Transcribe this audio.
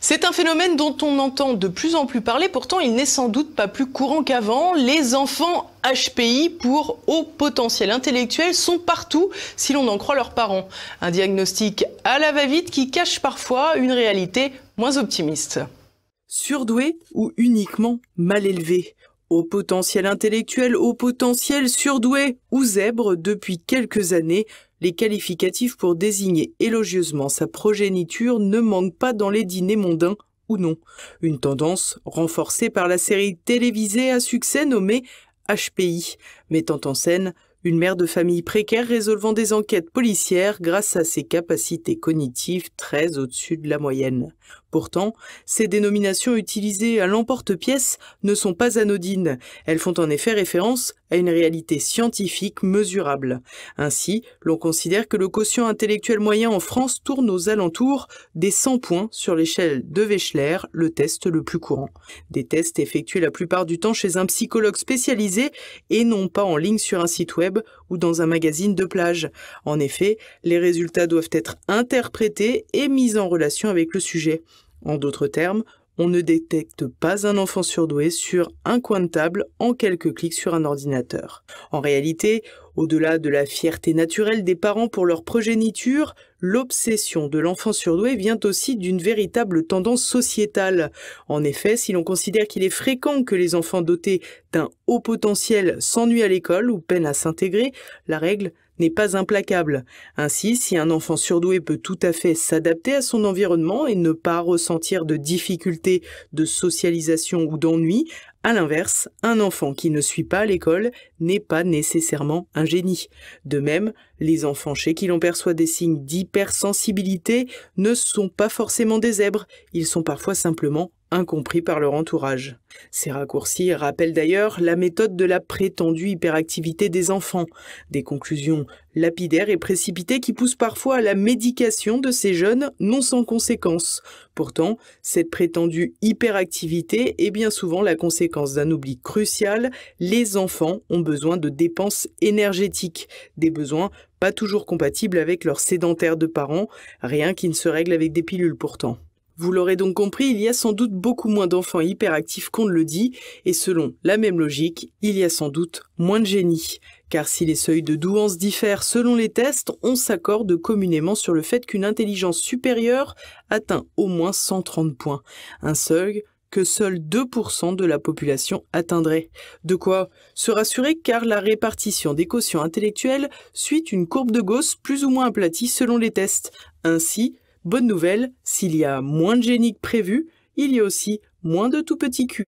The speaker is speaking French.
C'est un phénomène dont on entend de plus en plus parler, pourtant il n'est sans doute pas plus courant qu'avant. Les enfants HPI, pour haut potentiel intellectuel, sont partout si l'on en croit leurs parents. Un diagnostic à la va-vite qui cache parfois une réalité moins optimiste. Surdoué ou uniquement mal élevé? Haut potentiel intellectuel, haut potentiel surdoué ou zèbre, depuis quelques années, les qualificatifs pour désigner élogieusement sa progéniture ne manquent pas dans les dîners mondains ou non. Une tendance renforcée par la série télévisée à succès nommée HPI, mettant en scène une mère de famille précaire résolvant des enquêtes policières grâce à ses capacités cognitives très au-dessus de la moyenne. Pourtant, ces dénominations utilisées à l'emporte-pièce ne sont pas anodines. Elles font en effet référence à une réalité scientifique mesurable. Ainsi, l'on considère que le quotient intellectuel moyen en France tourne aux alentours des 100 points sur l'échelle de Wechsler, le test le plus courant. Des tests effectués la plupart du temps chez un psychologue spécialisé et non pas en ligne sur un site web ou dans un magazine de plage. En effet, les résultats doivent être interprétés et mis en relation avec le sujet. En d'autres termes, on ne détecte pas un enfant surdoué sur un coin de table en quelques clics sur un ordinateur. En réalité, au-delà de la fierté naturelle des parents pour leur progéniture, l'obsession de l'enfant surdoué vient aussi d'une véritable tendance sociétale. En effet, si l'on considère qu'il est fréquent que les enfants dotés d'un haut potentiel s'ennuient à l'école ou peinent à s'intégrer, la règle n'est pas implacable. Ainsi, si un enfant surdoué peut tout à fait s'adapter à son environnement et ne pas ressentir de difficultés de socialisation ou d'ennui, à l'inverse, un enfant qui ne suit pas à l'école n'est pas nécessairement un génie. De même, les enfants chez qui l'on perçoit des signes d'hypersensibilité ne sont pas forcément des zèbres, ils sont parfois simplement incompris par leur entourage. Ces raccourcis rappellent d'ailleurs la méthode de la prétendue hyperactivité des enfants, des conclusions lapidaires et précipitées qui poussent parfois à la médication de ces jeunes non sans conséquences. Pourtant, cette prétendue hyperactivité est bien souvent la conséquence d'un oubli crucial. Les enfants ont besoin de dépenses énergétiques, des besoins pas toujours compatibles avec leurs sédentaires de parents, rien qui ne se règle avec des pilules pourtant. Vous l'aurez donc compris, il y a sans doute beaucoup moins d'enfants hyperactifs qu'on ne le dit, et selon la même logique, il y a sans doute moins de génies. Car si les seuils de douance diffèrent selon les tests, on s'accorde communément sur le fait qu'une intelligence supérieure atteint au moins 130 points. Un seuil que seuls 2% de la population atteindrait. De quoi se rassurer car la répartition des quotients intellectuels suit une courbe de Gauss plus ou moins aplatie selon les tests. Ainsi, bonne nouvelle, s'il y a moins de génies que prévu, il y a aussi moins de tout petits culs.